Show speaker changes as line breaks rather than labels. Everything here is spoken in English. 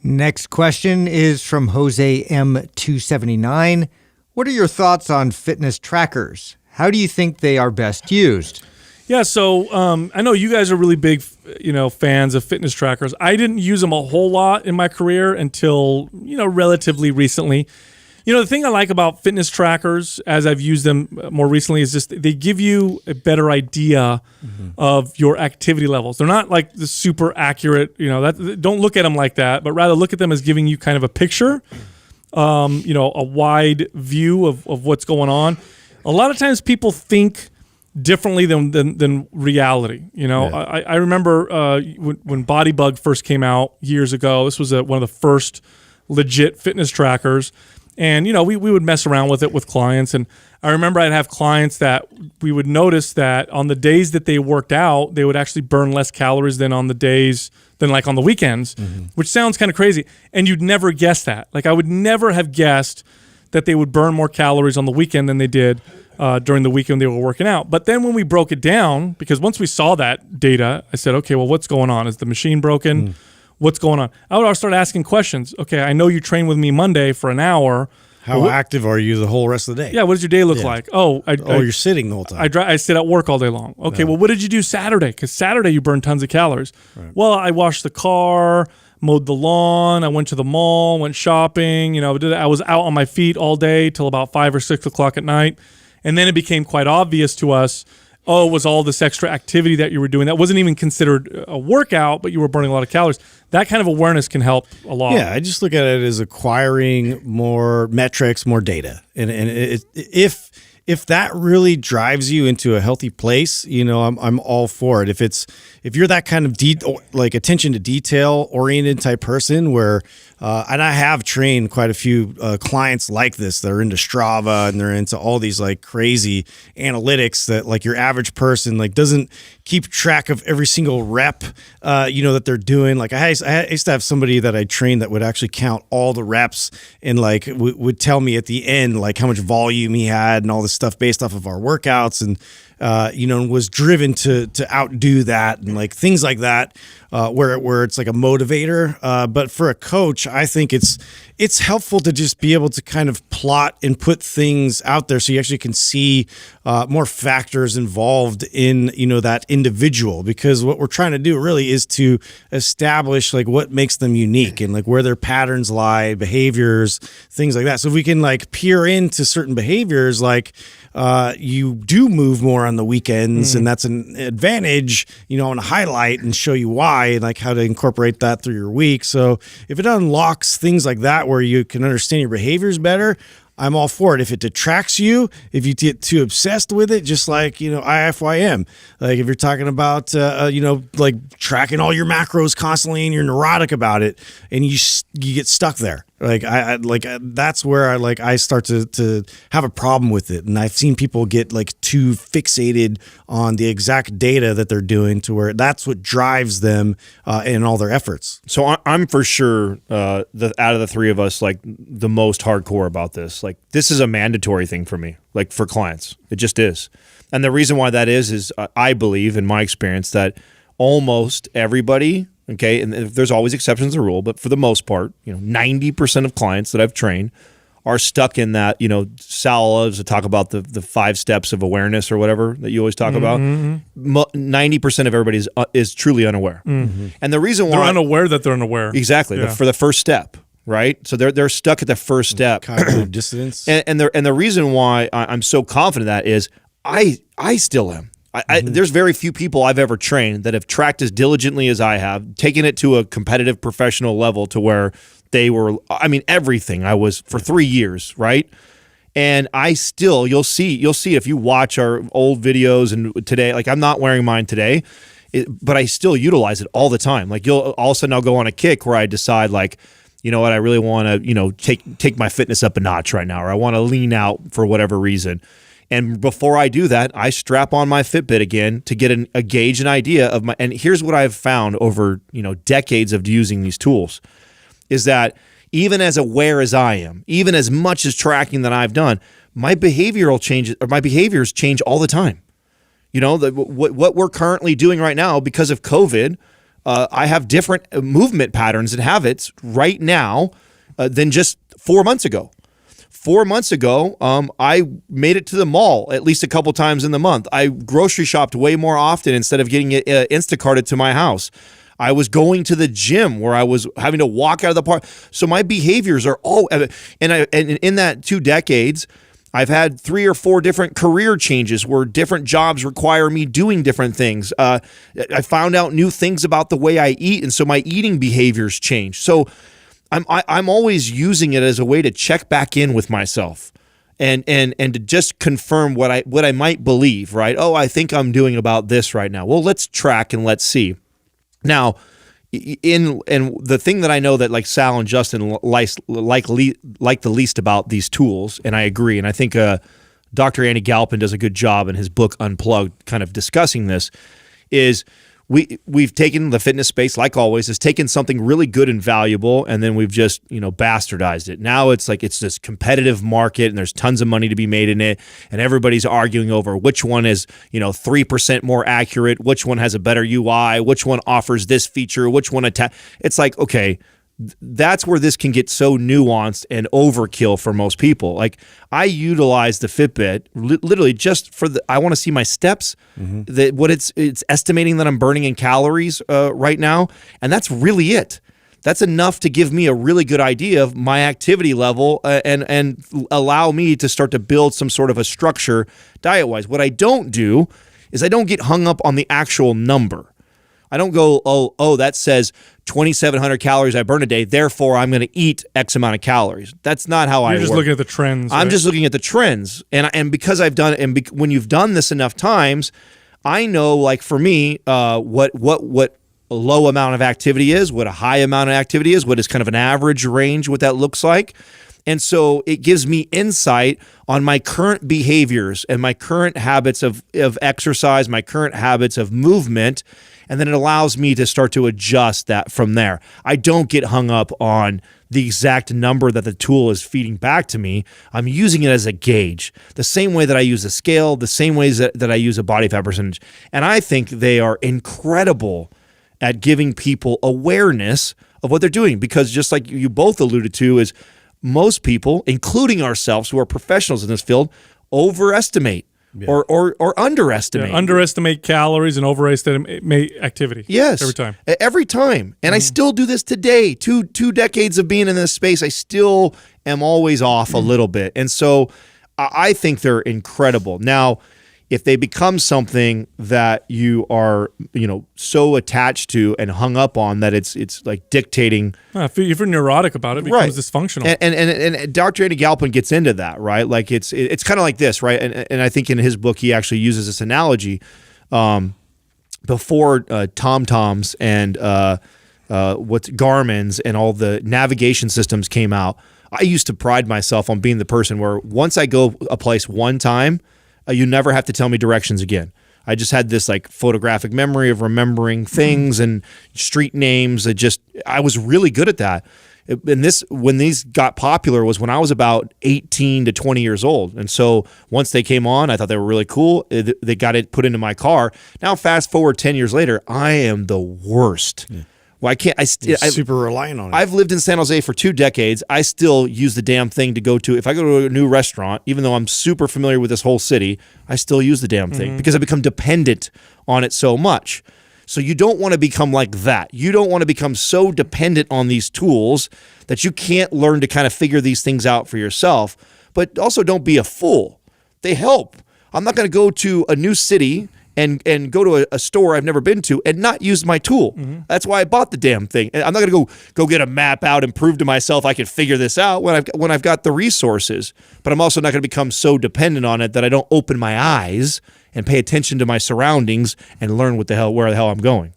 Next question is from Jose M279. What are your thoughts on fitness trackers? How do you think they are best used?
Yeah, so I know you guys are really big, fans of fitness trackers. I didn't use them a whole lot in my career until, relatively recently. The thing I like about fitness trackers, as I've used them more recently, is just they give you a better idea of your activity levels. They're not like the super accurate, don't look at them like that, but rather look at them as giving you kind of a picture, a wide view of what's going on. A lot of times people think differently than reality. I remember when Bodybug first came out years ago. This was one of the first legit fitness trackers. And, we would mess around with it with clients. And I remember I'd have clients that we would notice that on the days that they worked out, they would actually burn less calories than on the weekends, which sounds kind of crazy. And you'd never guess that. Like I would never have guessed that they would burn more calories on the weekend than they did during the weekend they were working out. But then when we broke it down, because once we saw that data, I said, okay, well, what's going on? Is the machine broken? What's going on? I would start asking questions. Okay, I know you train with me Monday for an hour.
How active are you the whole rest of the day?
Yeah, what does your day look like?
You're sitting the whole time.
I sit at work all day long. Okay, well, what did you do Saturday? Because Saturday you burn tons of calories. Right. Well, I washed the car, mowed the lawn, I went to the mall, went shopping. I was out on my feet all day till about 5 or 6 o'clock at night. And then it became quite obvious to us, it was all this extra activity that you were doing that wasn't even considered a workout, but you were burning a lot of calories. That kind of awareness can help a lot.
Yeah, I just look at it as acquiring more metrics, more data. And if that really drives you into a healthy place, I'm all for it. If you're that kind of attention to detail oriented type person where and I have trained quite a few clients like this that are into Strava and they're into all these like crazy analytics that like your average person like doesn't keep track of every single rep that they're doing. Like I used to have somebody that I trained that would actually count all the reps and like would tell me at the end like how much volume he had and all this stuff based off of our workouts and was driven to outdo that and like things like that, where it's like a motivator. But for a coach, I think it's helpful to just be able to kind of plot and put things out there so you actually can see more factors involved in that individual, because what we're trying to do really is to establish like what makes them unique and like where their patterns lie, behaviors, things like that. So if we can like peer into certain behaviors, like you do move more on the weekends and that's an advantage, on a highlight and show you why and like how to incorporate that through your week. So if it unlocks things like that where you can understand your behaviors better, I'm all for it. If it detracts you, if you get too obsessed with it, just like, IFYM, like if you're talking about, like tracking all your macros constantly and you're neurotic about it and you get stuck there. Like that's where I start to have a problem with it. And I've seen people get like too fixated on the exact data that they're doing to where that's what drives them in all their efforts.
So I'm for sure out of the three of us, like the most hardcore about this. Like this is a mandatory thing for me, like for clients. It just is. And the reason why that is I believe in my experience that almost everybody, okay, and there's always exceptions to the rule, but for the most part, 90% of clients that I've trained are stuck in that, Sal loves to talk about the 5 steps of awareness or whatever that you always talk about. 90% of everybody is truly unaware. And the reason why
they're unaware that they're unaware.
Exactly. Yeah. For the first step, right? So they're stuck at the first step.
Cognitive dissonance.
And the reason why I'm so confident that is I still am. There's very few people I've ever trained that have tracked as diligently as I have, taken it to a competitive professional level to where they were, everything I was for 3 years, right? And I still, you'll see if you watch our old videos and today, like I'm not wearing mine today, but I still utilize it all the time. Like all of a sudden I'll go on a kick where I decide like, you know what, I really want to, take my fitness up a notch right now, or I want to lean out for whatever reason. And before I do that, I strap on my Fitbit again to get a gauge, an idea of my, and here's what I've found over, decades of using these tools is that even as aware as I am, even as much as tracking that I've done, my behavioral changes or my behaviors change all the time. What we're currently doing right now because of COVID, I have different movement patterns and habits right now than just 4 months ago. 4 months ago, I made it to the mall at least a couple times in the month. I grocery shopped way more often instead of getting it Instacarted to my house. I was going to the gym where I was having to walk out of the park. So my behaviors are all, and in that 2 decades, I've had 3 or 4 different career changes where different jobs require me doing different things. I found out new things about the way I eat, and so my eating behaviors change. So I'm always using it as a way to check back in with myself and to just confirm what I might believe, right? Oh, I think I'm doing about this right now. Well, let's track and let's see. Now, and the thing that I know that like Sal and Justin like the least about these tools, and I agree, and I think Dr. Andy Galpin does a good job in his book Unplugged, kind of discussing this, is we've taken the fitness space, like always, has taken something really good and valuable, and then we've just bastardized it. Now it's like it's this competitive market, and there's tons of money to be made in it, and everybody's arguing over which one is 3% more accurate, which one has a better UI, which one offers this feature, which one It's like, okay, that's where this can get so nuanced and overkill for most people. Like I utilize the Fitbit literally just for I want to see my steps, what it's estimating that I'm burning in calories right now, and that's really it. That's enough to give me a really good idea of my activity level and allow me to start to build some sort of a structure diet-wise. What I don't do is I don't get hung up on the actual number. I don't go, oh, that says 2,700 calories I burn a day, therefore I'm going to eat X amount of calories. That's not how I work.
You're just looking at the trends.
I'm
right?
just looking at the trends. And because I've done it, and when you've done this enough times, I know, like for me, what a low amount of activity is, what a high amount of activity is, what is kind of an average range, what that looks like. And so it gives me insight on my current behaviors and my current habits of exercise, my current habits of movement, and then it allows me to start to adjust that from there. I don't get hung up on the exact number that the tool is feeding back to me. I'm using it as a gauge, the same way that I use a scale, the same ways that I use a body fat percentage. And I think they are incredible at giving people awareness of what they're doing, because just like you both alluded to, is most people, including ourselves who are professionals in this field, overestimate or underestimate.
Yeah, underestimate calories and overestimate activity.
Yes.
Every time.
Every time. And I still do this today. Two decades of being in this space, I still am always off a little bit. And so I think they're incredible. Now, if they become something that you are, so attached to and hung up on that it's like dictating.
If you're neurotic about it, it becomes dysfunctional.
And Dr. Andy Galpin gets into that, right? Like it's kind of like this, right? And I think in his book he actually uses this analogy. Before TomToms and what's Garmin's and all the navigation systems came out, I used to pride myself on being the person where once I go a place one time, you never have to tell me directions again. I just had this like photographic memory of remembering things and street names. I was really good at that. And when these got popular was when I was about 18 to 20 years old. And so once they came on, I thought they were really cool. They got it put into my car. Now, fast forward 10 years later, I am the worst. Yeah. Well, I can't. I'm
super reliant on it.
I've lived in San Jose for 2 decades. I still use the damn thing to go to. If I go to a new restaurant, even though I'm super familiar with this whole city, I still use the damn thing because I become dependent on it so much. So you don't want to become like that. You don't want to become so dependent on these tools that you can't learn to kind of figure these things out for yourself. But also don't be a fool. They help. I'm not going to go to a new city and go to a store I've never been to and not use my tool. That's why I bought the damn thing. And I'm not going to go get a map out and prove to myself I can figure this out when I've got the resources. But I'm also not going to become so dependent on it that I don't open my eyes and pay attention to my surroundings and learn where the hell I'm going.